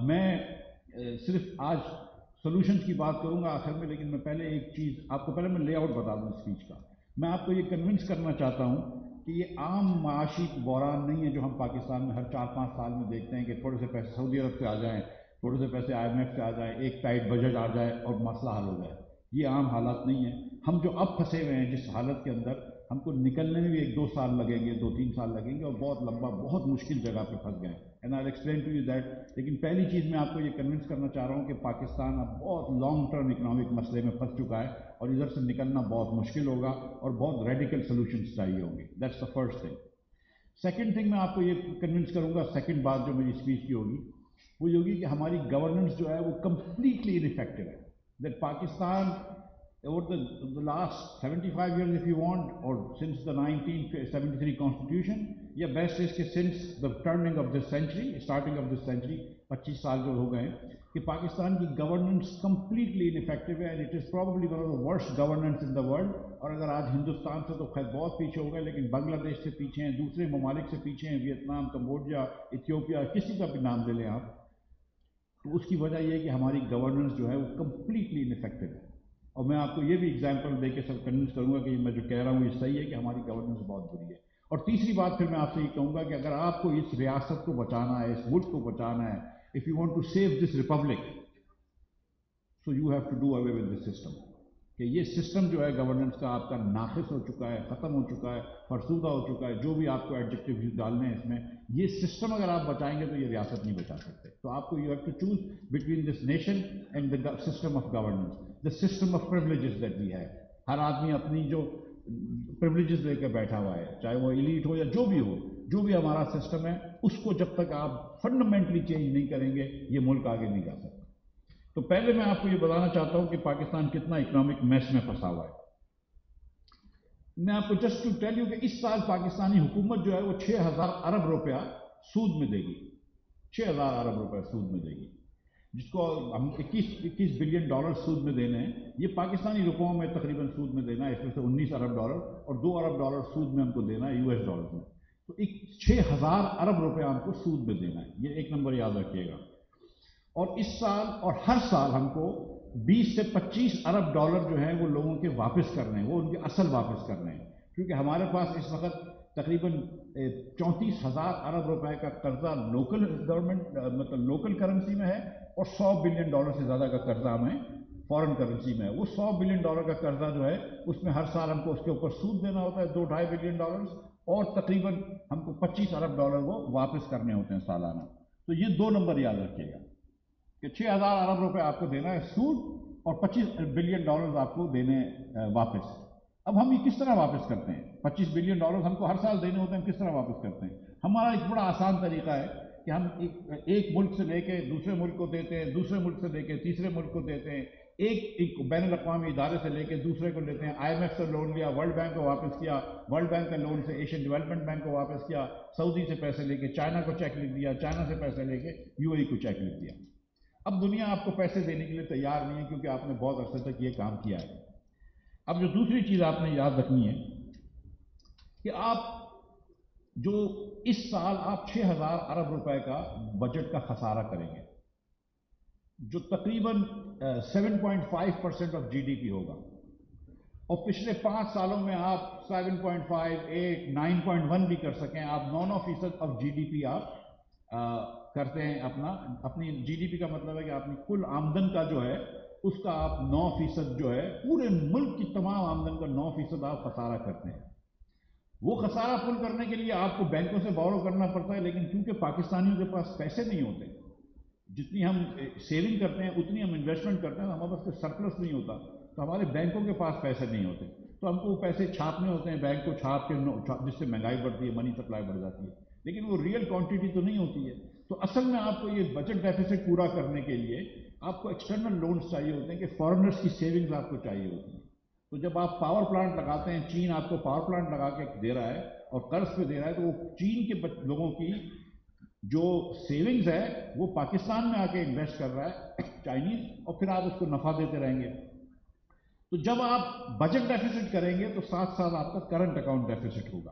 میں صرف آج سولوشنز کی بات کروں گا آخر میں، لیکن میں پہلے ایک چیز آپ کو پہلے میں لے آؤٹ بتا دوں اسپیچ کا. میں آپ کو یہ کنونس کرنا چاہتا ہوں کہ یہ عام معاشی بحران نہیں ہے جو ہم پاکستان میں ہر 4-5 سال میں دیکھتے ہیں کہ تھوڑے سے پیسے سعودی عرب سے آ جائیں، تھوڑے سے پیسے IMF سے آ جائیں، ایک ٹائٹ بجٹ آ جائے اور مسئلہ حل ہو جائے. یہ عام حالات نہیں ہیں. ہم جو اب پھنسے ہوئے ہیں جس حالت کے اندر، ہم کو نکلنے میں بھی 1-2 سال لگیں گے، 2-3 سال لگیں گے، اور بہت لمبا بہت مشکل جگہ پہ پھنس گئے ہیں. And I explain to you that. لیکن پہلی چیز میں آپ کو یہ کنونس کرنا چاہ رہا ہوں کہ پاکستان اب بہت لانگ ٹرم اکنامک مسئلے میں پھنس چکا ہے اور ادھر سے نکلنا بہت مشکل ہوگا اور بہت ریڈیکل سولوشنز چاہیے ہوں گے. That's the first thing. Second thing میں آپ کو یہ کنونس کروں گا، سیکنڈ بات جو میری اسپیچ کی ہوگی وہ یہ ہوگی کہ ہماری گورننس جو ہے وہ کمپلیٹلی انفیکٹو ہے. That Pakistan over the last 75 years if you want, or since the 1973 constitution, یا best is کہ since the turning of this century, starting of this century, 25 سال جو ہو گئے ہیں کہ پاکستان کی گورننس کمپلیٹلی انفیکٹو ہے. And it is probably one of the worst governance in the world. اور اگر آج ہندوستان سے تو خیر بہت پیچھے ہو گئے، لیکن بنگلہ دیش سے پیچھے ہیں، دوسرے ممالک سے پیچھے ہیں، ویتنام، کمبوڈیا، ایتھیوپیا، کسی کا بھی نام لے لیں آپ، تو اس کی وجہ یہ ہے کہ ہماری گورننس جو ہے وہ کمپلیٹلی انفیکٹو ہے. اور میں آپ کو یہ بھی ایگزامپل دے کے سب کنونس کروں گا کہ میں جو کہہ رہا ہوں یہ صحیح ہے کہ ہماری گورننس بہت بری ہے. اور تیسری بات پھر میں آپ سے یہ کہوں گا کہ اگر آپ کو اس ریاست کو بچانا ہے، اس ملک کو بچانا ہے، if you want to save this republic, so you have to do away with this system. کہ یہ سسٹم جو ہے گورننس کا آپ کا ناقص ہو چکا ہے، ختم ہو چکا ہے، فرسودہ ہو چکا ہے، جو بھی آپ کو ایڈجیکٹیو ڈالنے ہیں اس میں. یہ سسٹم اگر آپ بچائیں گے تو یہ ریاست نہیں بچا سکتے. تو آپ کو you have to choose between this nation and the system of governance, the system of privileges that we have. ہر آدمی اپنی جو پریولیجز لے کے بیٹھا ہوا ہے، چاہے وہ ایلیٹ ہو یا جو بھی ہو، جو بھی ہمارا سسٹم ہے اس کو جب تک آپ فنڈامنٹلی چینج نہیں کریں گے یہ ملک آگے نہیں جا سکتا. تو پہلے میں آپ کو یہ بتانا چاہتا ہوں کہ پاکستان کتنا اکنامک میس میں پھنسا ہوا ہے. میں آپ کو جسٹ ٹو ٹیل یو کہ اس سال پاکستانی حکومت جو ہے وہ 6,000 ارب روپیہ سود میں دے گی. 6,000 ارب روپیہ سود میں دے گی، جس کو ہم 21 بلین ڈالر سود میں دینے ہیں. یہ پاکستانی روپوں میں تقریباً سود میں دینا ہے، اس میں سے 19 ارب ڈالر اور 2 ارب ڈالر سود میں ہم کو دینا ہے US ڈالر میں. تو 6,000 ارب روپیہ ہم کو سود میں دینا ہے. یہ ایک نمبر یاد رکھیے گا. اور اس سال اور ہر سال ہم کو 20 سے 25 ارب ڈالر جو ہیں وہ لوگوں کے واپس کرنے ہیں، وہ ان کے اصل واپس کرنے ہیں. کیونکہ ہمارے پاس اس وقت تقریباً 34,000 ارب روپے کا قرضہ لوکل گورنمنٹ مطلب لوکل کرنسی میں ہے، اور 100 بلین ڈالر سے زیادہ کا قرضہ ہمیں فارن کرنسی میں ہے. وہ 100 بلین ڈالر کا قرضہ جو ہے اس میں ہر سال ہم کو اس کے اوپر سود دینا ہوتا ہے 2-2.5 بلین ڈالر، اور تقریباً ہم کو 25 ارب ڈالر وہ واپس کرنے ہوتے ہیں سالانہ. تو یہ 2 نمبر یاد رکھیے گا کہ 6,000 ارب روپے آپ کو دینا ہے سود اور 25 بلین ڈالرز آپ کو دینے واپس. اب ہم یہ کس طرح واپس کرتے ہیں؟ 25 بلین ڈالرز ہم کو ہر سال دینے ہوتے ہیں، ہم کس طرح واپس کرتے ہیں؟ ہمارا ایک بڑا آسان طریقہ ہے کہ ہم ایک ملک سے لے کے دوسرے ملک کو دیتے ہیں، دوسرے ملک سے لے کے تیسرے ملک کو دیتے ہیں، ایک بین الاقوامی ادارے سے لے کے دوسرے کو لیتے ہیں. IMF سے لون لیا، ورلڈ بینک کو واپس کیا، ورلڈ بینک کا لون سے ایشین ڈیولپمنٹ بینک کو واپس کیا، سعودی سے پیسے لے کے چائنا کو چیک لکھ دیا، چائنا سے پیسے لے کے UAE کو چیک لکھ دیا. اب دنیا آپ کو پیسے دینے کے لیے تیار نہیں ہے کیونکہ آپ نے بہت عرصے تک یہ کام کیا ہے. اب جو دوسری چیز آپ نے یاد رکھنی ہے کہ آپ جو اس سال آپ 6,000 ارب روپے کا بجٹ کا خسارہ کریں گے، جو تقریباً 7.5% آف GDP ہوگا، اور پچھلے 5 سالوں میں آپ 7.5، 8، 9.1 بھی کر سکیں، آپ 9% آف GDP آپ کرتے ہیں. اپنی GDP کا مطلب ہے کہ اپنی کل آمدن کا جو ہے اس کا آپ 9% جو ہے پورے ملک کی تمام آمدن کا 9% آپ خسارہ کرتے ہیں. وہ خسارہ پل کرنے کے لیے آپ کو بینکوں سے بورو کرنا پڑتا ہے، لیکن کیونکہ پاکستانیوں کے پاس پیسے نہیں ہوتے، جتنی ہم سیونگ کرتے ہیں اتنی ہم انویسٹمنٹ کرتے ہیں، ہمارے پاس کوئی سرپلس نہیں ہوتا، تو ہمارے بینکوں کے پاس پیسے نہیں ہوتے، تو ہم کو وہ پیسے چھاپنے ہوتے ہیں، بینک کو چھاپ کے، جس سے مہنگائی بڑھتی ہے، منی سپلائی بڑھ جاتی ہے، لیکن وہ ریئل کوانٹٹی تو نہیں ہوتی ہے. تو اصل میں آپ کو یہ بجٹ ڈیفیسٹ پورا کرنے کے لیے آپ کو ایکسٹرنل لونز چاہیے ہوتے ہیں، کہ فارنرز کی سیونگز آپ کو چاہیے ہوتی ہیں. تو جب آپ پاور پلانٹ لگاتے ہیں، چین آپ کو پاور پلانٹ لگا کے دے رہا ہے اور قرض پہ دے رہا ہے، تو وہ چین کے لوگوں کی جو سیونگز ہے وہ پاکستان میں آ کے انویسٹ کر رہا ہے چائنیز، اور پھر آپ اس کو نفع دیتے رہیں گے. تو جب آپ بجٹ ڈیفیسٹ کریں گے تو ساتھ ساتھ آپ کا کرنٹ اکاؤنٹ ڈیفیسٹ ہوگا.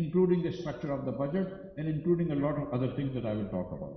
including the structure of the budget and including a lot of other things that I will talk about.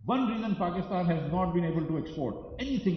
One reason Pakistan has not been able to export anything,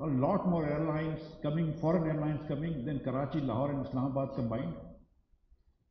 a lot more airlines coming, foreign airlines coming than Karachi, Lahore and Islamabad combined?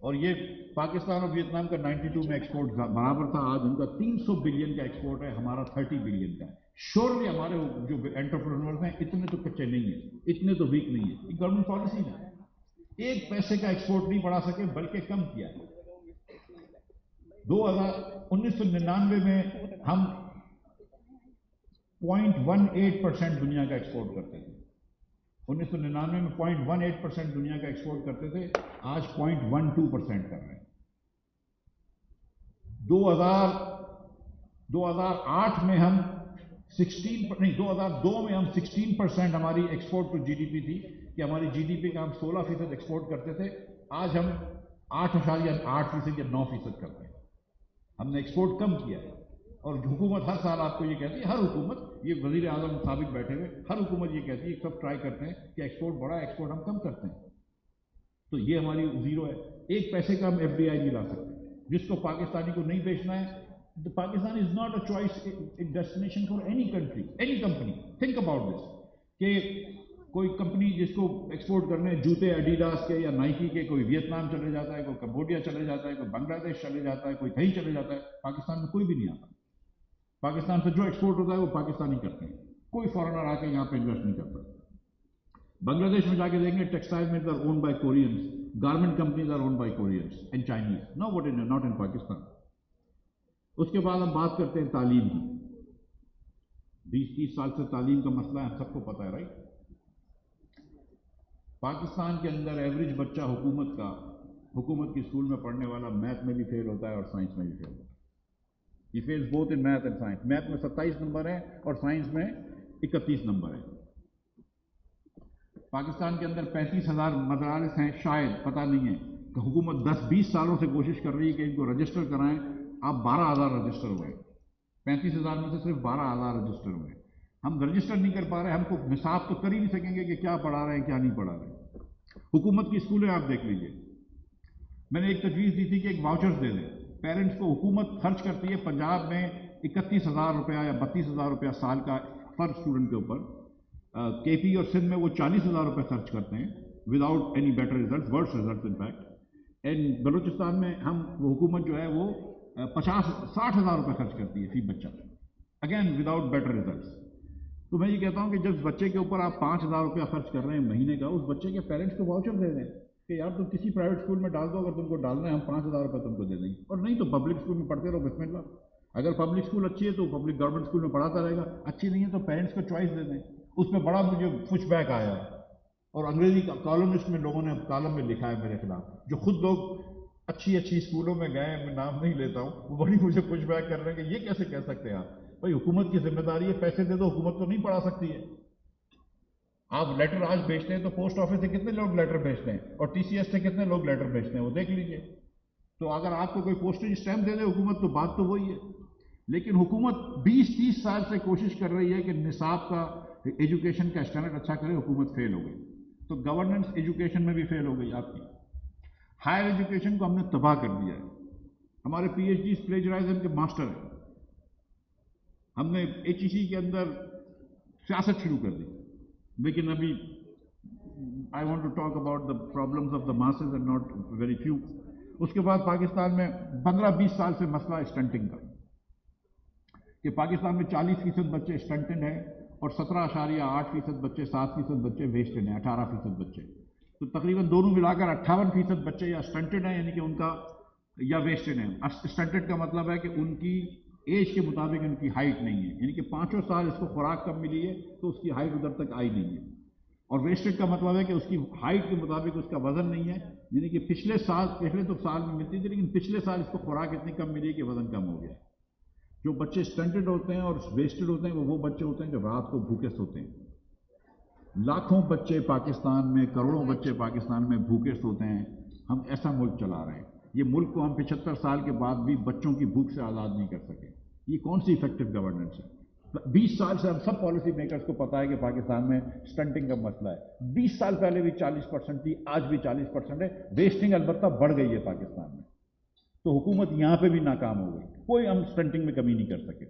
اور یہ پاکستان اور Vietnam کا 92 میں export برابر تھا، آج ان کا 300 billion کا ایکسپورٹ ہے، ہمارا 30 بلین کا ہے۔ شورلی ہمارے جو انٹرپرینورز ہیں اتنے تو کچے نہیں ہیں، اتنے تو ویک نہیں ہیں، یہ گورنمنٹ پالیسی ہے، ایک پیسے کا ایکسپورٹ نہیں بڑھا سکے بلکہ کم کیا ہے۔ 1999 میں ہم 0.18% دنیا کا ایکسپورٹ کرتے تھے، 1999 میں 0.18% دنیا کا ایکسپورٹ کرتے تھے، آج 0.12% کر رہے ہیں۔ 2008 میں ہم 2002 میں ہم 16% ہماری export to G D P تھی، کہ ہماری جی ڈی پی کا ہم 16% ایکسپورٹ کرتے تھے، آج ہم 8.8% یا 9% کرتے ہیں۔ ہم نے ایکسپورٹ کم کیا ہے، اور حکومت ہر سال آپ کو یہ کہتی ہے، ہر حکومت، یہ وزیر اعظم سابق بیٹھے ہوئے، ہر حکومت یہ کہتی ہے، سب ٹرائی کرتے ہیں کہ ایکسپورٹ بڑھا، ایکسپورٹ ہم کم کرتے ہیں، تو یہ ہماری زیرو ہے۔ ایک پیسے کا ہم ایف ڈی آئی نہیں لا سکتے، جس کو پاکستانی کو نہیں بیچنا ہے۔ Pakistan is not a choice destination for any country, any company, think about this, کہ کوئی کمپنی جس کو ایکسپورٹ کرنے جوتے ایڈیڈاس کے یا نائکی کے، کوئی ویتنام چلے جاتا ہے، کوئی کمبوڈیا چلے جاتا ہے، کوئی بنگلہ دیش چلے جاتا ہے، کوئی کہیں چلے جاتا ہے، پاکستان میں کوئی بھی نہیں آتا۔ پاکستان سے جو ایکسپورٹ ہوتا ہے وہ پاکستانی کرتے ہیں، کوئی فارنر آ کے یہاں پہ انویسٹ نہیں کرتا۔ بنگلہ دیش میں جا کے دیکھیں گے، textile mills are owned by Koreans, garment companies are owned by Koreans and Chinese, not in Pakistan. اس کے بعد ہم بات کرتے ہیں تعلیم کی۔ 20-30 سال سے تعلیم کا مسئلہ ہے، ہم سب کو پتہ ہے، رائٹ؟ پاکستان کے اندر ایوریج بچہ حکومت کی اسکول میں پڑھنے والا میتھ میں بھی فیل ہوتا ہے اور سائنس میں بھی فیل ہوتا ہے۔ یہ feels both in math and science, math میں 27 نمبر ہیں اور سائنس میں 31 نمبر ہیں۔ پاکستان کے اندر 35,000 مدارس ہیں، شاید پتہ نہیں ہے، کہ حکومت 10-20 سالوں سے کوشش کر رہی ہے کہ ان کو رجسٹر کرائیں، آپ 12,000 رجسٹر ہوئے، 35,000 میں سے صرف 12,000 رجسٹر ہوئے۔ ہم رجسٹر نہیں کر پا رہے، ہم کو نصاب تو کر ہی نہیں سکیں گے کہ کیا پڑھا رہے ہیں کیا نہیں پڑھا رہے۔ حکومت کی اسکولیں آپ دیکھ لیجئے، میں نے ایک تجویز دی تھی کہ ایک واؤچرز دے دیں پیرنٹس کو، حکومت خرچ کرتی ہے پنجاب میں 31,000 روپیہ یا 32,000 روپیہ سال کا پر اسٹوڈنٹ کے اوپر، کے پی اور سندھ میں وہ 40,000 روپے خرچ کرتے ہیں without any better result, worse result in fact, and Balochistan میں وہ حکومت جو ہے وہ 60,000 روپے خرچ کرتی ہے فی بچہ، اگین وداؤٹ بیٹر ریزلٹس۔ تو میں یہ کہتا ہوں کہ جس بچے کے اوپر آپ 5,000 روپیہ خرچ کر رہے ہیں مہینے کا، اس بچے کے پیرنٹس کو واؤچر دے دیں کہ یار تم کسی پرائیویٹ اسکول میں ڈال دو، اگر تم کو ڈالنا ہے ہم 5,000 روپے تم کو دے دیں گے، اور نہیں تو پبلک اسکول میں پڑھتے رہو، بسم اللہ۔ اگر پبلک اسکول اچھی ہے تو پبلک گورنمنٹ اسکول میں پڑھاتا رہے گا، اچھی نہیں ہے تو پیرنٹس کو چوائس دے دیں۔ اس میں بڑا مجھے پش بیک آیا، اور انگریزی کالمسٹ میں لوگوں نے کالم میں لکھا ہے میرے خلاف، جو خود لوگ اچھی اسکولوں میں گئے، میں نام نہیں لیتا ہوں، وہ بڑی مجھے پش بیک کر رہے ہیں کہ یہ کیسے کہہ سکتے ہیں آپ؟ بھائی حکومت کی ذمہ داری ہے، پیسے دے دو، حکومت تو نہیں پڑھا سکتی ہے۔ آپ لیٹر آج بھیجتے ہیں تو پوسٹ آفس سے کتنے لوگ لیٹر بھیجتے ہیں، اور ٹی سی ایس سے کتنے لوگ لیٹر بھیجتے ہیں، وہ دیکھ لیجئے۔ تو اگر آپ کو کوئی پوسٹیج اسٹیمپ دے دے حکومت تو بات تو وہی ہے، لیکن حکومت 20-30 سال سے کوشش کر رہی ہے کہ نصاب کا، ایجوکیشن کا اسٹینڈرڈ اچھا کرے، حکومت فیل ہو گئی۔ تو گورننس ایجوکیشن میں بھی فیل ہو گئی آپ کی، ہائر ایجوکیشن کو ہم نے تباہ کر دیا ہے۔ ہمارے پی ایچ ڈیز پلیجرائزم کے ماسٹر ہیں، ہم نے ایچ ای سی کے اندر سیاست شروع کر دی، لیکن ابھی I want to talk about the problems of the masses and not very few۔ اس کے بعد پاکستان میں 15-20 سال سے مسئلہ اسٹنٹنگ کا، کہ پاکستان میں 40% بچے اسٹنٹنڈ ہیں اور 17.8% بچے، 7% بچے ویسٹڈ ہیں، 18% بچے، تو تقریباً دونوں ملا کر 58% بچے یا اسٹنٹڈ ہیں، یعنی کہ ان کا، یا ویسٹڈ ہیں۔ اسٹنٹڈ کا مطلب ہے کہ ان کی ایج کے مطابق ان کی ہائٹ نہیں ہے، یعنی کہ 5 سال اس کو خوراک کم ملی ہے تو اس کی ہائٹ ادھر تک آئی نہیں ہے، اور ویسٹڈ کا مطلب ہے کہ اس کی ہائٹ کے مطابق اس کا وزن نہیں ہے، یعنی کہ پچھلے تو سال میں ملتی تھی لیکن پچھلے سال اس کو خوراک اتنی کم ملی کہ وزن کم ہو گیا۔ جو بچے اسٹنٹڈ ہوتے ہیں اور ویسٹڈ ہوتے ہیں وہ بچے ہوتے ہیں جو رات کو بھوکے سوتے ہیں۔ لاکھوں بچے پاکستان میں، کروڑوں بچے پاکستان میں بھوکے سوتے ہیں۔ ہم ایسا ملک چلا رہے ہیں، یہ ملک کو ہم 75 سال کے بعد بھی بچوں کی بھوک سے آزاد نہیں کر سکے۔ یہ کون سی افیکٹو گورننس ہے؟ 20 سال سے ہم سب پالیسی میکرز کو پتا ہے کہ پاکستان میں اسٹنٹنگ کا مسئلہ ہے۔ 20 سال پہلے بھی 40% تھی، آج بھی 40% ہے، ویسٹنگ البتہ بڑھ گئی ہے پاکستان میں۔ تو حکومت یہاں پہ بھی ناکام ہو گئی، کوئی ہم اسٹنٹنگ میں کمی نہیں کر سکے۔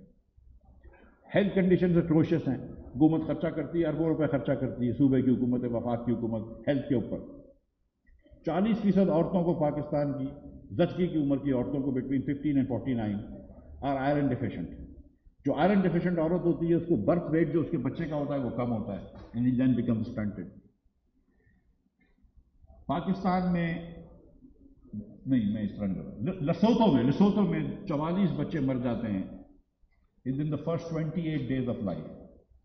ہیلتھ کنڈیشنز اٹروشس ہیں، حکومت خرچہ کرتی ہے، اربوں روپے خرچہ کرتی ہے، صوبے کی حکومت، وفاق کی حکومت، ہیلتھ کے اوپر۔ 40% عورتوں کو پاکستان کی زچگی کی عمر کی عورتوں کو between 15 and 49 are iron deficient. جو آئرن ڈیفیشنٹ عورت ہوتی ہے اس کو برتھ ریٹ جو اس کے بچے کا ہوتا ہے وہ کم ہوتا ہے, and he then becomes stunted. Pakistan میں نہیں, میں اس طرح نہیں, لسوتو میں 44 بچے مر جاتے ہیں in the first 28 days of life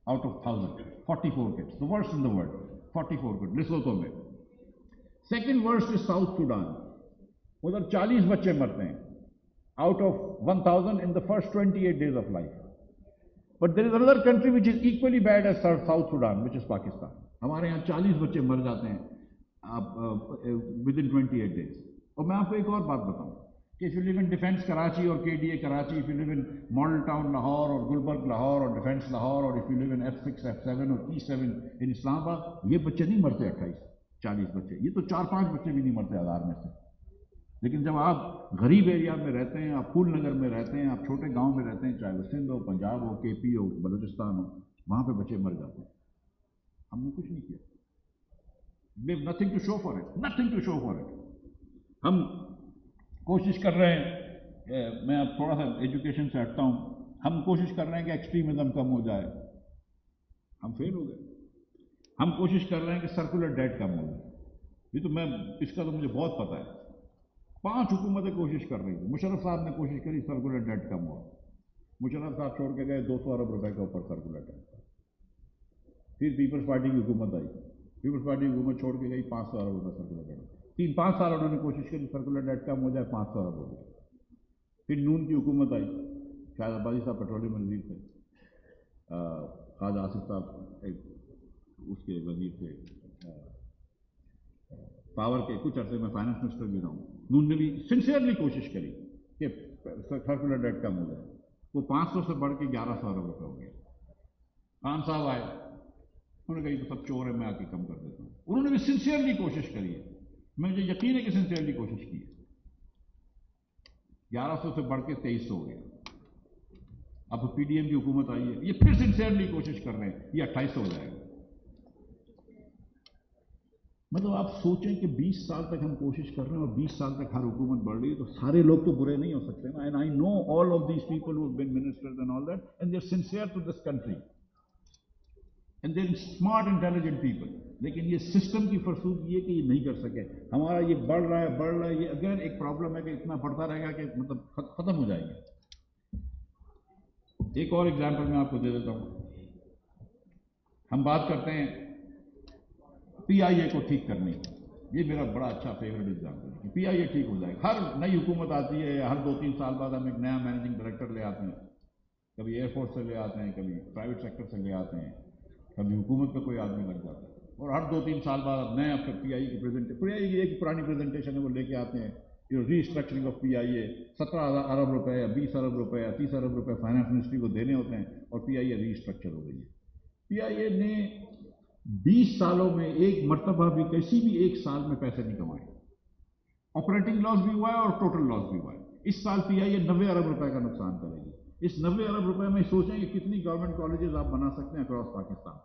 out of 1000. 44 kids, the worst in the world. 44 kids لسوتو میں. Second worst is South Sudan. ادھر 40 بچے مرتے ہیں out of 1000 in the first 28 days of life. But there is another country which is equally bad as South Sudan, which is Pakistan. ہمارے یہاں 40 بچے مر جاتے ہیں within 28 days. اور میں آپ کو ایک اور بات بتاؤں کہ if you live in defence Karachi اور KDA Karachi, if you live in model town Lahore اور گلبرگ لاہور اور ڈیفینس لاہور, اور if you live in F6 F7 اور E7 in اسلام آباد, یہ بچے نہیں مرتے 28-40 بچے, یہ تو 4-5 بچے بھی نہیں مرتے 1000 میں سے. لیکن جب آپ غریب ایریا میں رہتے ہیں, آپ پھول نگر میں رہتے ہیں, آپ چھوٹے گاؤں میں رہتے ہیں, چاہے وہ سندھ ہو, پنجاب ہو, KP ہو, بلوچستان ہو, وہاں پہ بچے مر جاتے ہیں. ہم نے کچھ نہیں کیا. We have nothing to show for it, nothing to show for it. ہم کوشش کر رہے ہیں, میں اب تھوڑا سا ایجوکیشن سے ہٹتا ہوں, ہم کوشش کر رہے ہیں کہ ایکسٹریمزم کم ہو جائے, ہم فیل ہو گئے. ہم کوشش کر رہے ہیں کہ سرکولر ڈیٹ کم ہو جائے. یہ تو میں اس کا تو مجھے بہت پتہ ہے. 5 حکومتیں کوشش کر رہی تھیں. مشرف صاحب نے کوشش کری, سرکولر ڈیٹ کم ہوا. مشرف صاحب چھوڑ کے گئے 200 ارب روپے کے اوپر سرکولر ڈیٹ. پھر پیپلز پارٹی کی حکومت آئی, پیپلز پارٹی کی حکومت چھوڑ کے گئی, 500 ارب روپے سرکولر ڈیٹ. 3-5 سال انہوں نے کوشش کی سرکولر ڈیٹ کم ہو جائے, 500 ارب ہو گیا. پھر نون کی حکومت آئی, شاہد عبادی صاحب پیٹرولیم وزیر تھے, خواجہ آصف صاحب اس کے وزیر تھے پاور کے, کچھ عرصے میں فائنانس منسٹر بھی رہا ہوں. نون نے بھی سنسیئرلی کوشش کری کہ سرکولر ڈیٹ کم ہو جائے. وہ 500 سے بڑھ کے 1100 ارب روپے ہو گیا. خان صاحب آئے, انہوں نے کہا یہ تو سب چور ہے, میں آ کے کم کر دیتا ہوں. انہوں نے بھی سنسیئرلی کوشش کری ہے, مجھے یقین ہے کہ سنسیئرلی کوشش کی ہے. 1100 سے بڑھ کے 2300 ہو گیا. اب PDM کی حکومت آئی ہے, یہ پھر سنسیئرلی کوشش کر رہے ہیں, یہ 2800 ہو جائے گا. مطلب آپ سوچیں کہ 20 سال تک ہم کوشش کر رہے ہیں اور 20 سال تک ہر حکومت بڑھ رہی ہے, تو سارے لوگ تو برے نہیں ہو سکتے نا. And I know all of these people who have been ministers and all that, and they are sincere to this country, and they are smart intelligent people. لیکن یہ سسٹم کی فرسودگی یہ کہ یہ نہیں کر سکے. ہمارا یہ بڑھ رہا ہے, یہ اگین ایک پرابلم ہے کہ اتنا بڑھتا رہے گا کہ مطلب ختم ہو جائے گا. ایک اور ایگزامپل میں آپ کو دے دیتا ہوں. ہم بات کرتے ہیں PIA کو ٹھیک کرنے کی. یہ میرا بڑا اچھا فیوریٹ ایگزامپل ہے کہ PIA ٹھیک ہو جائے گا. ہر نئی حکومت آتی ہے, ہر 2-3 سال بعد ہم ایک نیا مینیجنگ ڈائریکٹر لے آتے ہیں, کبھی ایئر فورس سے لے آتے ہیں, کبھی پرائیویٹ سیکٹر سے لے آتے ہیں, کبھی حکومت کا کوئی آدمی لگ جاتا ہے, اور ہر 2-3 سال بعد نئے PIA کی ایک پرانی پریزنٹیشن ہے وہ لے کے آتے ہیں. ری اسٹرکچرنگ آف PIA 17 ارب روپے یا 20 ارب روپے یا 30 ارب روپے فائنانس منسٹری کو دینے ہوتے ہیں, اور PIA ری اسٹرکچر ہو گئی ہے. PIA نے 20 سالوں میں ایک مرتبہ بھی کسی بھی ایک سال میں پیسے نہیں کمائے. آپریٹنگ لاس بھی ہوا ہے اور ٹوٹل لاس بھی ہوا ہے. اس سال PIA 90 ارب روپے کا نقصان کرے گی. اس 90 ارب روپے میں سوچیں کہ کتنی گورنمنٹ کالجز آپ بنا سکتے ہیں اکراس پاکستان.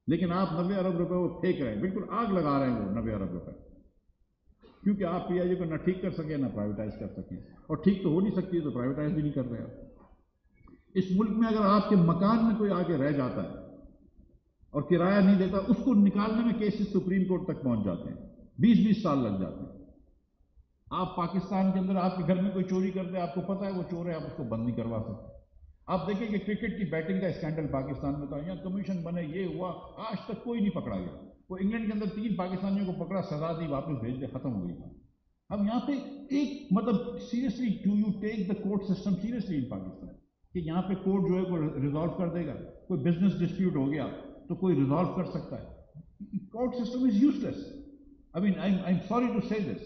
لیکن آپ 90 ارب روپے وہ پھینک رہے ہیں, بالکل آگ لگا رہے ہیں وہ 90 ارب روپے, کیونکہ آپ PIA کو نہ ٹھیک کر سکیں نہ پرائیویٹائز کر سکیں, اور ٹھیک تو ہو نہیں سکتی ہے تو پرائیویٹائز بھی نہیں کر رہے آپ. اس ملک میں اگر آپ کے مکان میں کوئی آ کے رہ جاتا ہے اور کرایہ نہیں دیتا, اس کو نکالنے میں کیسز سپریم کورٹ تک پہنچ جاتے ہیں, 20-20 سال لگ جاتے ہیں. آپ پاکستان کے اندر آپ کے گھر میں کوئی چوری کرتے, آپ کو پتہ ہے وہ چور ہے, آپ اس کو بند نہیں کروا سکتے. آپ دیکھیں کہ کرکٹ کی بیٹنگ کا اسکینڈل پاکستان میں تھا, یہاں کمیشن بنے, یہ ہوا, آج تک کوئی نہیں پکڑا گیا. وہ انگلینڈ کے اندر 3 پاکستانیوں کو پکڑا, سزا دی, واپس بھیج دے, ختم ہو گئی. اب یہاں پہ ایک مطلب seriously do you take the court system seriously in Pakistan, کہ یہاں پہ کورٹ جو ہے وہ ریزالو کر دے گا. کوئی بزنس ڈسپیوٹ ہو گیا تو کوئی ریزالو کر سکتا ہے. Court system is useless. I mean I am sorry to say this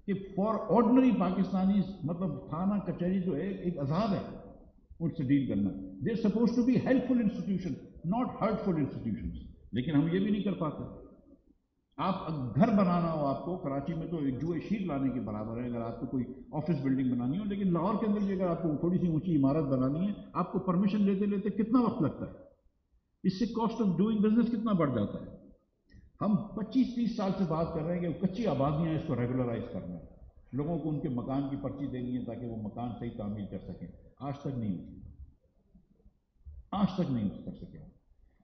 کہ فار آرڈنری پاکستانیز مطلب تھانہ کچہری جو ہے ایک عذاب ہے ان سے ڈیل کرنا. They are suppose to be helpful institution, not hurtful institutions. لیکن ہم یہ بھی نہیں کر پاتے. آپ گھر بنانا ہو آپ کو, کراچی میں تو ایک جوئے شیر لانے کے برابر ہے اگر آپ کو کوئی آفس بلڈنگ بنانی ہو. لیکن لاہور کے اندر بھی اگر آپ کو تھوڑی سی اونچی عمارت بنانی ہے, آپ کو پرمیشن لیتے لیتے کتنا وقت لگتا ہے. اس سے کاسٹ آف ڈوئنگ بزنس کتنا بڑھ جاتا ہے. ہم 25-30 سال سے بات کر رہے ہیں کہ کچی آبادیاں اس کو ریگولرائز کرنا ہے، لوگوں کو ان کے مکان کی پرچی دینی ہے تاکہ وہ مکان صحیح تعمیر کر سکیں. آج تک نہیں ہوئی، آج تک نہیں کر سکے.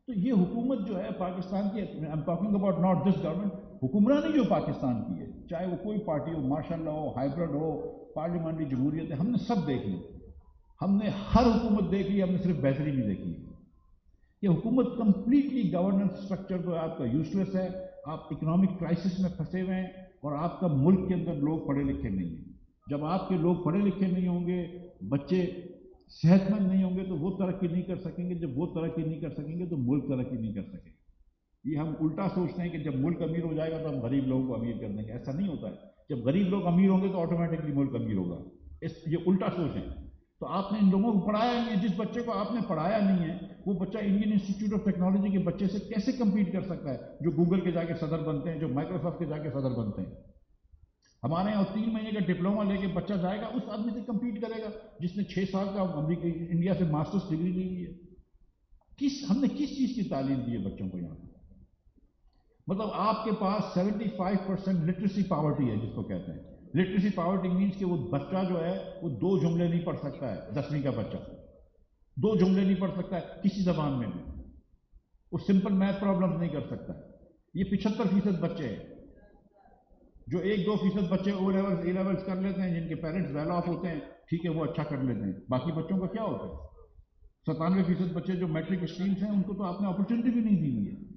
تو یہ حکومت جو ہے پاکستان کی، I am talking about not this government, حکمرانی جو پاکستان کی ہے، چاہے وہ کوئی پارٹی ہو، ماشاء اللہ ہو، ہائیبرڈ ہو، پارلیمنٹری جمہوریت ہے، ہم نے سب دیکھ لی، ہم نے ہر حکومت دیکھ لی، ہم نے صرف بہتری نہیں دیکھی. یہ حکومت کمپلیٹلی گورننس اسٹرکچر جو ہے آپ کا یوز لیس ہے. آپ اکنامک کرائسس میں پھنسے ہوئے ہیں اور آپ کا ملک کے اندر لوگ پڑھے لکھے نہیں ہیں. جب آپ کے لوگ پڑھے لکھے نہیں ہوں گے، بچے صحت مند نہیں ہوں گے تو وہ ترقی نہیں کر سکیں گے. جب وہ ترقی نہیں کر سکیں گے تو ملک ترقی نہیں کر سکے گا. یہ ہم الٹا سوچتے ہیں کہ جب ملک امیر ہو جائے گا تو ہم غریب لوگوں کو امیر کر دیں گے. ایسا نہیں ہوتا ہے. جب غریب لوگ امیر ہوں گے تو آٹومیٹکلی ملک امیر ہوگا. یہ الٹا سوچ ہے. تو آپ نے ان لوگوں کو پڑھایا نہیں ہے. جس بچے کو آپ نے پڑھایا نہیں ہے وہ بچہ انڈین انسٹیٹیوٹ آف ٹیکنالوجی کے بچے سے کیسے کمپیٹ کر سکتا ہے جو گوگل کے جا کے صدر بنتے ہیں، جو مائکروسافٹ کے جا کے صدر بنتے ہیں. ہمارے یہاں 3 مہینے کا ڈپلوما لے کے بچہ جائے گا، اس آدمی سے کمپیٹ کرے گا جس نے 6 سال کا انڈیا سے ماسٹرس ڈگری لی ہوئی ہے. ہم نے کس چیز کی تعلیم دی ہے بچوں کو یہاں؟ مطلب آپ کے پاس 75% لٹریسی پاورٹی ہے جس کو کہتے ہیں. لٹریسی پاورٹی مینس کہ وہ بچہ جو ہے وہ 2 جملے نہیں پڑھ سکتا ہے. 10ویں کا بچہ 2 جملے نہیں پڑھ سکتا ہے کسی زبان میں بھی. وہ سمپل میتھ پرابلم نہیں کر سکتا ہے. یہ 75% بچے ہیں. جو 1-2% بچے او لیولز اے لیولز کر لیتے ہیں، جن کے پیرنٹس ویل آف ہوتے ہیں، ٹھیک ہے وہ اچھا کر لیتے ہیں. باقی بچوں کا کیا ہوتا ہے؟ 97% بچے جو میٹرک اسٹریمس ہیں ان کو تو آپ نے اپرچونٹی بھی نہیں دی ہوئی ہے.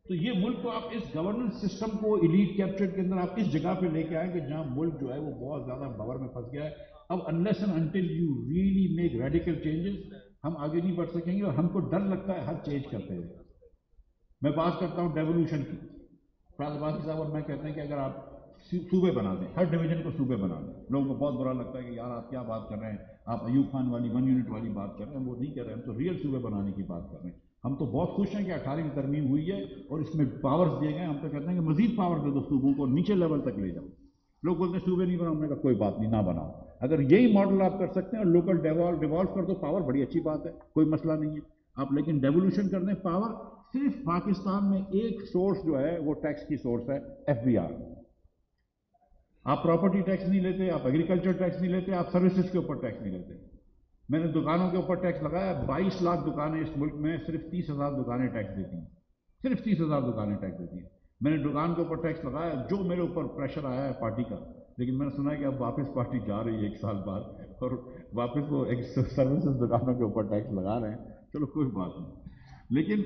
تو یہ ملک کو آپ اس گورننس سسٹم کو ایلیٹ کیپچر کے اندر آپ اس جگہ پہ لے کے آئیں کہ جہاں ملک جو ہے وہ بہت زیادہ باور میں پھنس گیا ہے. اب unless and until you really make radical changes ہم آگے نہیں بڑھ سکیں گے. اور ہم کو ڈر لگتا ہے ہر چینج کرتے ہوئے. میں بات کرتا ہوں ڈیولوشن کی. فراز عباسی صاحب اور میں کہتے ہیں کہ اگر آپ صوبے بنا دیں، ہر ڈویژن کو صوبے بنا دیں، لوگوں کو بہت برا لگتا ہے کہ یار آپ کیا بات کر رہے ہیں، آپ ایوب خان والی 1 یونٹ والی بات کر رہے ہیں. وہ نہیں کر رہے ہیں، ہم تو ریئل صوبے بنانے کی بات کر رہے ہیں. ہم تو بہت خوش ہیں کہ 18ویں ترمیم ہوئی ہے اور اس میں پاورز دیے گئے. ہم تو کہتے ہیں کہ مزید پاور دے دو صوبوں کو، نیچے لیول تک لے جاؤ. لوگ بولتے ہیں صوبے نہیں بناؤ. ہم نے کہا کوئی بات نہیں، نہ بناؤ. اگر یہی ماڈل آپ کر سکتے ہیں اور لوکل ڈیوالو کر دو پاور، بڑی اچھی بات ہے، کوئی مسئلہ نہیں ہے. آپ لیکن ڈیولوشن کر دیں پاور. صرف پاکستان میں ایک سورس جو ہے وہ ٹیکس کی سورس ہے، FBR. آپ پراپرٹی ٹیکس نہیں لیتے، آپ ایگریکلچر ٹیکس نہیں لیتے، آپ سروسز کے اوپر ٹیکس نہیں لیتے. میں نے دکانوں کے اوپر ٹیکس لگایا. 22 لاکھ دکانیں اس ملک میں، صرف 30,000 دکانیں ٹیکس دیتی ہیں. صرف 30,000 دکانیں ٹیکس دیتی ہیں. میں نے دکان کے اوپر ٹیکس لگایا جو میرے اوپر پریشر آیا ہے پارٹی کا. لیکن میں نے سنا ہے کہ اب واپس پارٹی جا رہی ہے 1 سال بعد اور واپس وہ سروسز دکانوں کے اوپر ٹیکس لگا رہے ہیں. چلو کوئی بات نہیں. لیکن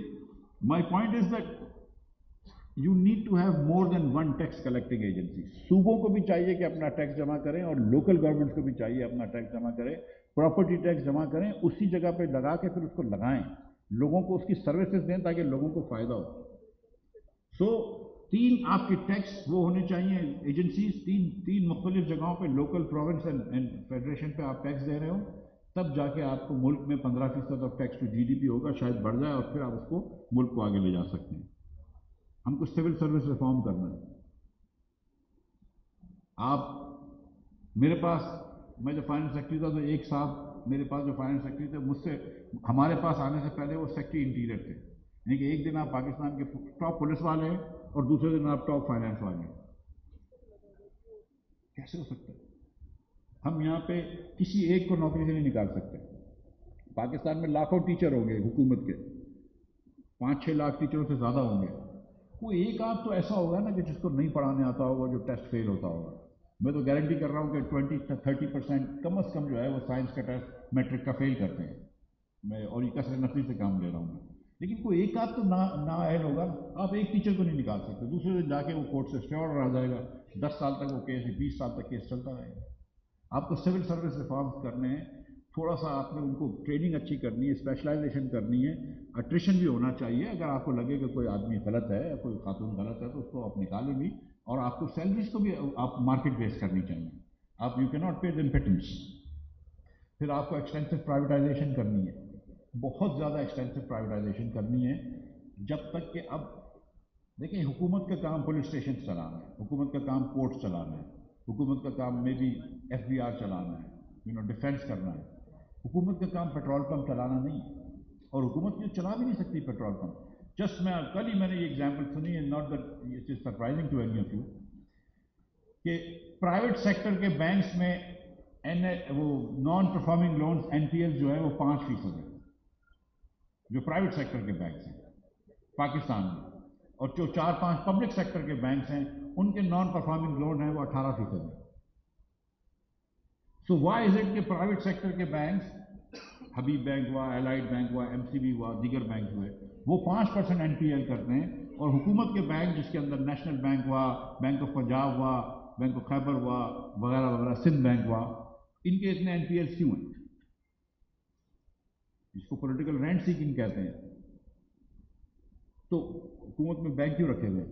my point is that you need to have more than 1 tax collecting agency. صوبوں کو بھی چاہیے کہ اپنا ٹیکس جمع کریں اور لوکل گورنمنٹ کو بھی چاہیے اپنا ٹیکس جمع کریں. پراپرٹی ٹیکس جمع کریں، اسی جگہ پہ لگا کے پھر اس کو لگائیں، لوگوں کو اس کی سروسز دیں تاکہ لوگوں کو فائدہ ہو. سو 3 آپ کے ٹیکس وہ ہونے چاہیے ایجنسیز، 3 مختلف جگہوں پہ، لوکل، پروونس اینڈ فیڈریشن پہ آپ ٹیکس دے رہے ہو. تب جا کے آپ کو ملک میں 15% آف ٹیکس ٹو GDP ہوگا، شاید بڑھ جائے اور پھر آپ اس کو ملک کو آگے لے جا سکتے ہیں. ہم کو سول سروس ریفارم کرنا ہے. آپ میرے پاس، میں جو فائنانس سیکرٹری تھا تو ایک صاحب میرے پاس جو فائنانس سیکرٹری تھے مجھ سے، ہمارے پاس آنے سے پہلے وہ سیکرٹری انٹیریئر تھے. یعنی کہ ایک دن آپ پاکستان کے ٹاپ پولیس والے ہیں اور دوسرے دن آپ ٹاپ فائنانس والے ہیں. کیسے ہو سکتا ہے؟ ہم یہاں پہ کسی ایک کو نوکری سے نہیں نکال سکتے. پاکستان میں لاکھوں ٹیچر ہوں گے حکومت کے، 5-6 لاکھ ٹیچروں سے زیادہ ہوں گے. کوئی ایک آدھ تو ایسا ہوگا نا کہ جس کو نہیں پڑھانے آتا ہوگا، جو ٹیسٹ فیل ہوتا ہوگا. میں تو گارنٹی کر رہا ہوں کہ 20-30% کم از کم جو ہے وہ سائنس کا ٹیسٹ میٹرک کا فیل کرتے ہیں. میں اور یہ کثرت نفری سے کام لے رہا ہوں. لیکن کوئی ایک آدھ تو نااہل ہوگا. آپ ایک ٹیچر کو نہیں نکال سکتے. دوسرے دن جا کے وہ کورٹ سے اسٹے آرڈر آ جائے گا، 10 سال تک وہ کیس، 20 سال تک کیس چلتا رہے گا. آپ کو سول سروس ریفارمز کرنے ہیں. تھوڑا سا آپ نے ان کو ٹریننگ اچھی کرنی ہے، اسپیشلائزیشن کرنی ہے. اٹریشن بھی ہونا چاہیے. اگر آپ کو لگے کہ کوئی آدمی غلط ہے یا کوئی خاتون غلط ہے تو اس کو آپ نکالیں بھی. اور آپ کو سیلریز کو بھی آپ مارکیٹ بیس کرنی چاہیے. آپ یو کی ناٹ پے دیم پیٹنس. پھر آپ کو ایکسٹینسو پرائیویٹائزیشن کرنی ہے، بہت زیادہ ایکسٹینسو پرائیویٹائزیشن کرنی ہے. جب تک کہ اب دیکھیں حکومت کا کام پولیس اسٹیشن چلانا ہے، حکومت کا کام کورٹ چلانا ہے، حکومت کا کام میں بھی FBR چلانا ہے، ڈیفینس کرنا ہے. حکومت کا کام پیٹرول پمپ چلانا نہیں. اور حکومت یہ چلا بھی نہیں سکتی پیٹرول پمپ. جسٹ میں کل ہی میں نے یہ ایگزامپل سنی ہے، not that it is surprising to any of you, کہ پرائیویٹ سیکٹر کے بینکس میں وہ نان پرفارمنگ لونز NPL جو ہے وہ 5% ہے، جو پرائیویٹ سیکٹر کے بینکس ہیں پاکستان میں، اور جو 4-5 پبلک سیکٹر کے بینکس ہیں ان کے نان پرفارمنگ لون ہیں وہ 18% ہیں۔ سو وائی از اٹ کہ پرائیویٹ سیکٹر کے بینکس، حبیب بینک ہوا، الائڈ بینک ہوا، MCB ہوا، دیگر بینک ہوئے، وہ 5% NPL کرتے ہیں، اور حکومت کے بینک جس کے اندر نیشنل بینک ہوا، بینک آف پنجاب ہوا، بینک آف خیبر ہوا، وغیرہ وغیرہ، سندھ بینک ہوا، ان کے اتنے NPL کیوں ہیں؟ جس کو پولیٹیکل رینٹ سیکنگ کہتے ہیں۔ تو حکومت میں بینک کیوں رکھے ہوئے؟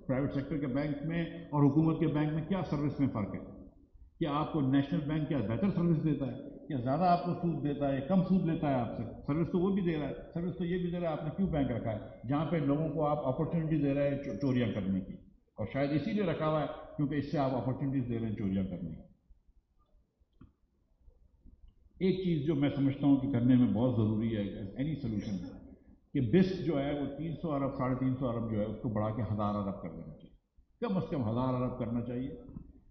پرائیویٹ سیکٹر کے بینک میں اور حکومت کے بینک میں کیا سروس میں فرق ہے؟ کیا آپ کو نیشنل بینک کیا بہتر سروس دیتا ہے؟ کیا زیادہ آپ کو سود دیتا ہے یا کم سود لیتا ہے آپ سے؟ سروس تو وہ بھی دے رہا ہے، سروس تو یہ بھی دے رہا ہے، آپ نے کیوں بینک رکھا ہے جہاں پہ لوگوں کو آپ اپرچونیٹی دے رہے ہیں چوریاں کرنے کی؟ اور شاید اسی لیے رکھا ہوا ہے کیونکہ اس سے آپ اپرچونیٹیز دے رہے ہیں چوریاں کرنے کی۔ ایک چیز جو میں سمجھتا ہوں کہ کرنے میں بہت ضروری ہے اینی سولوشن، کہ BISC جو ہے وہ 300 ارب 350 ارب جو ہے اس کو بڑھا کے 1000 ارب کر دینا چاہیے، کم از کم 1000 ارب کرنا چاہیے۔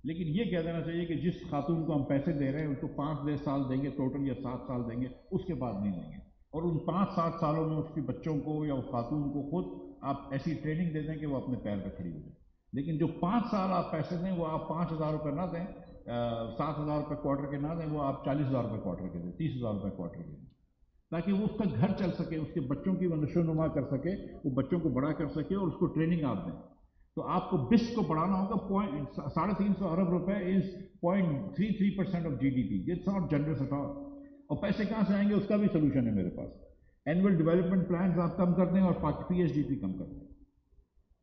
لیکن یہ کہہ دینا چاہیے کہ جس خاتون کو ہم پیسے دے رہے ہیں ان کو 5 سال دیں گے ٹوٹل، یا 7 سال دیں گے، اس کے بعد نہیں دیں گے، اور ان 5-7 سالوں میں اس کے بچوں کو یا اس خاتون کو خود آپ ایسی ٹریننگ دے دیں کہ وہ اپنے پیر پہ کھڑی ہو جائے۔ لیکن جو 5 سال آپ پیسے دیں وہ آپ 5000 روپے نہ دیں، 7000 روپے کوارٹر کے نہ دیں، وہ آپ 40000 روپے کوارٹر کے دیں، 30000 روپے کوارٹر کے دیں، تاکہ وہ اس کا گھر چل سکے، اس کے بچوں کی وہ نشو و نما کر سکے، وہ بچوں کو بڑا کر سکے، اور اس کو ٹریننگ آپ دیں۔ تو آپ کو BISC کو بڑھانا ہوگا 350 ارب روپے is 0.33% of GDP، it's not generous at all. اور پیسے کہاں سے آئیں گے اس کا بھی سولوشن ہے میرے پاس۔ اینول ڈیولپمنٹ پلانز آپ کم کر دیں اور PSDP کم کر دیں۔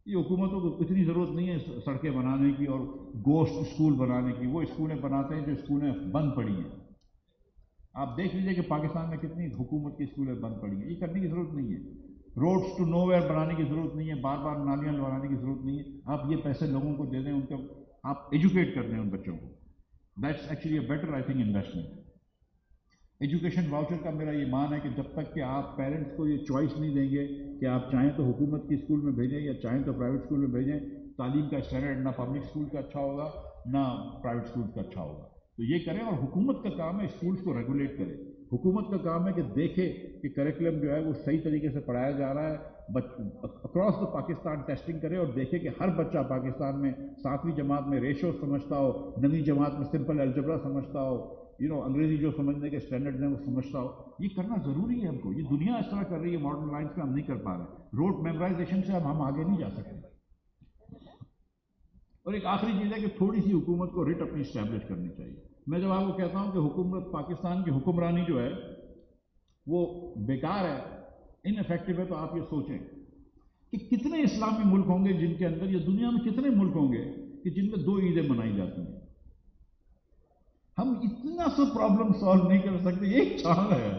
یہ حکومتوں کو اتنی ضرورت نہیں ہے سڑکیں بنانے کی اور گوشت اسکول بنانے کی، وہ اسکولیں بناتے ہیں جو اسکولیں بند پڑی ہیں۔ آپ دیکھ لیجئے کہ پاکستان میں کتنی حکومت کی اسکولیں بند پڑی ہیں، یہ کرنے کی ضرورت نہیں ہے۔ روڈز ٹو نو ویئر بنانے کی ضرورت نہیں ہے، بار بار نالیاں بنانے کی ضرورت نہیں ہے، آپ یہ پیسے لوگوں کو دے دیں، ان کو آپ ایجوکیٹ کر دیں ان بچوں کو، that's actually a better I think investment. Education voucher کا میرا یہ مان ہے کہ جب تک کہ آپ پیرنٹس کو یہ چوائس نہیں دیں گے کہ آپ چاہیں تو حکومت کی اسکول میں بھیجیں یا چاہیں تو پرائیویٹ اسکول میں بھیجیں، تعلیم کا اسٹینڈرڈ نہ پبلک اسکول کا اچھا ہوگا نہ پرائیویٹ اسکول کا اچھا ہوگا۔ تو یہ کریں، اور حکومت کا کام ہے اسکولس کو ریگولیٹ کرے، حکومت کا کام ہے کہ دیکھے کہ کریکولم جو ہے وہ صحیح طریقے سے پڑھایا جا رہا ہے، اکراس دا پاکستان ٹیسٹنگ کرے اور دیکھے کہ ہر بچہ پاکستان میں 7ویں جماعت میں ریشو سمجھتا ہو، 9ویں جماعت میں سمپل الجبرا سمجھتا ہو، انگریزی جو سمجھنے کے اسٹینڈرڈ ہیں وہ سمجھتا ہو۔ یہ کرنا ضروری ہے ہم کو، یہ دنیا اس طرح کر رہی ہے، ماڈرن لائف میں ہم نہیں کر پا رہے، روٹ میمورائزیشن سے ہم آگے نہیں جا سکتے۔ اور ایک آخری چیز ہے کہ تھوڑی سی حکومت کو ریٹ اپنی اسٹیبلش کرنی چاہیے۔ میں جب آپ کو کہتا ہوں کہ حکومت پاکستان کی حکمرانی جو ہے وہ بیکار ہے، ان افیکٹو ہے، تو آپ یہ سوچیں کہ کتنے اسلامی ملک ہوں گے جن کے اندر، یا دنیا میں کتنے ملک ہوں گے کہ جن میں 2 عیدیں منائی جاتی ہیں۔ ہم اتنا سا پرابلم سالو نہیں کر سکتے، ایک چاند ہے،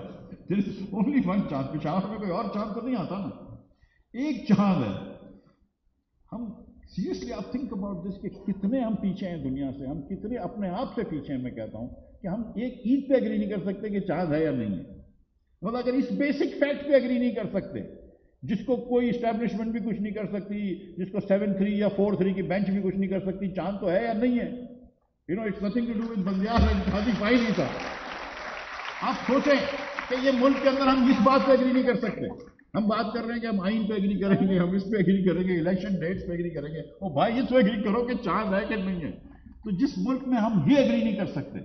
دیر از اونلی ون چاند، پشاور میں کوئی اور چاند تو نہیں آتا نا، ایک چاند ہے۔ ہم سیریسلی آپ تھنک اباؤٹ دس کہ کتنے ہم پیچھے ہیں دنیا سے، ہم کتنے اپنے آپ سے پیچھے ہیں۔ میں کہتا ہوں کہ ہم ایک عید پہ ایگری نہیں کر سکتے کہ چاند ہے یا نہیں ہے، مطلب اگر اس بیسک فیکٹ پہ ایگری نہیں کر سکتے، جس کو کوئی اسٹیبلشمنٹ بھی کچھ نہیں کر سکتی، جس کو 7-3 یا 4-3 کی بینچ بھی کچھ نہیں کر سکتی، چاند تو ہے یا نہیں ہے، it's nothing to do with Bandial and Haji file ہی تھا۔ آپ سوچیں کہ یہ ملک کے اندر ہم اس بات پہ ایگری نہیں کر سکتے، ہم بات کر رہے ہیں کہ ہم آئین پہ ایگری کریں گے، ہم اس پہ ایگری کریں گے، الیکشن ڈیٹس پہ ایگری کریں گے، او بھائی اس پہ ایگری کرو کہ چاند ہے کہ نہیں ہے۔ تو جس ملک میں ہم یہ ایگری نہیں کر سکتے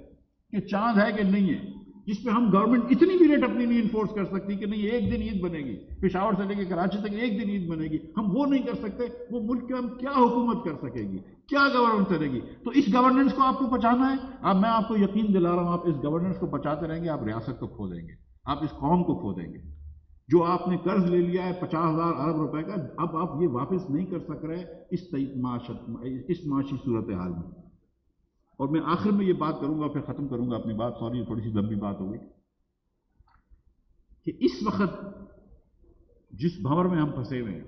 کہ چاند ہے کہ نہیں ہے، جس پہ ہم گورنمنٹ اتنی بھی ریٹ اپنی نہیں انفورس کر سکتی کہ نہیں ایک دن عید بنے گی، پشاور سے لے کے کراچی تک ایک دن عید بنے گی، ہم وہ نہیں کر سکتے، وہ ملک کے ہم کیا حکومت کر سکے گی، کیا گورننس کرے گی؟ تو اس گورننس کو آپ کو بچانا ہے۔ اب میں آپ کو یقین دلا رہا ہوں، آپ اس گورننس کو بچاتے رہیں گے، آپ ریاست کو کھو دیں گے، آپ اس قوم کو کھو دیں گے۔ جو آپ نے قرض لے لیا ہے 50,000 ارب روپے کا، اب آپ یہ واپس نہیں کر سک رہے اس معاشی صورتحال میں۔ اور میں آخر میں یہ بات کروں گا، پھر ختم کروں گا اپنی بات، سوری تھوڑی سی لمبی بات ہو گئی، کہ اس وقت جس بھنور میں ہم پھنسے ہوئے ہیں،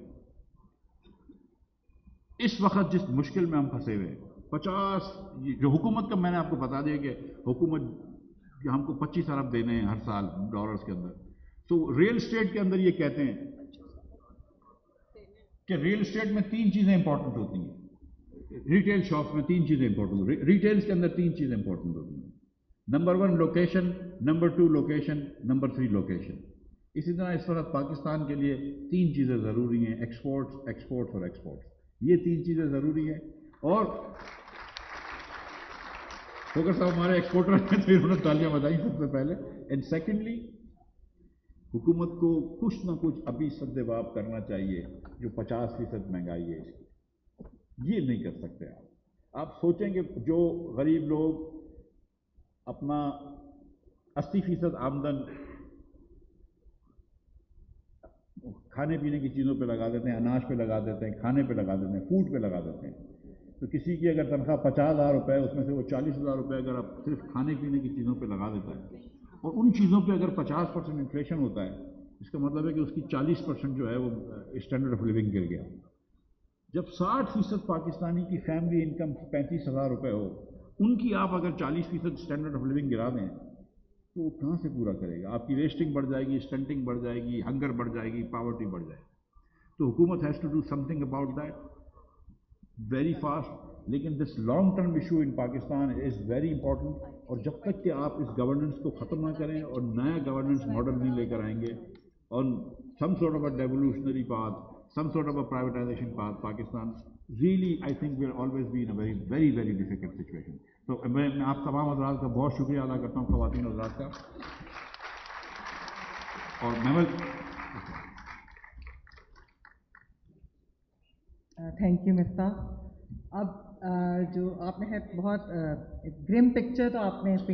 اس وقت جس مشکل میں ہم پھنسے ہوئے ہیں، جو حکومت کا میں نے آپ کو بتا دیا کہ حکومت ہم کو 25 ارب دینے ہیں ہر سال ڈالرز کے اندر، تو ریل اسٹیٹ کے اندر یہ کہتے ہیں کہ ریل اسٹیٹ میں 3 چیزیں امپورٹنٹ ہوتی ہیں. ریٹیل شاپس میں 3 چیزیں امپورٹنٹ ہوتی ہیں. ریٹیلس کے اندر 3 چیزیں امپورٹنٹ ہوتی ہیں. Number 1 location, number 2 location, number 3 location. اسی طرح اس وقت پاکستان کے لیے 3 چیزیں ضروری ہیں، ایکسپورٹس، ایکسپورٹس اور ایکسپورٹس. یہ 3 چیزیں ضروری ہیں. اور فوکر صاحب ہمارے ایکسپورٹر ہیں تو انہوں نے تالیاں بجائیں سب سے پہلے. اینڈ سیکنڈلی حکومت کو کچھ نہ کچھ ابھی سدباب کرنا چاہیے. جو 50% مہنگائی ہے اس کی، یہ نہیں کر سکتے آپ. آپ سوچیں کہ جو غریب لوگ اپنا 80% آمدن کھانے پینے کی چیزوں پہ لگا دیتے ہیں، اناج پہ لگا دیتے ہیں، کھانے پہ لگا دیتے ہیں، فوڈ پہ لگا دیتے ہیں. تو کسی کی اگر تنخواہ 50,000 روپے ہے، اس میں سے وہ 40,000 روپے اگر آپ صرف کھانے پینے کی چیزوں پہ لگا دیتا ہے، اور ان چیزوں پہ اگر 50% انفلیشن ہوتا ہے، اس کا مطلب ہے کہ اس کی 40% جو ہے وہ اسٹینڈرڈ آف لیونگ گر گیا. جب 60% پاکستانی کی فیملی انکم 35,000 روپے ہو، ان کی آپ اگر 40% اسٹینڈرڈ آف لیونگ گرا دیں تو وہ کہاں سے پورا کرے گا؟ آپ کی ویسٹنگ بڑھ جائے گی، اسٹنٹنگ بڑھ جائے گی، ہنگر بڑھ جائے گی، پاورٹی بڑھ جائے گی. تو حکومت has to do something about that very fast. لیکن this long term issue in Pakistan is very important. اور جب تک کہ آپ اس گورننس کو ختم نہ کریں اور نیا گورننس ماڈل نہیں لے کر آئیں گے on some sort of a devolutionary path, some sort of a privatization path, Pakistan really, I think, will always be in a very, very, very difficult situation. تو میں آپ تمام حضرات کا بہت شکریہ ادا کرتا ہوں، خواتین حضرات کا. اور میں تھینک یو مفتاح. اب جو آپ نے بہت گرم پکچر تو آپ نے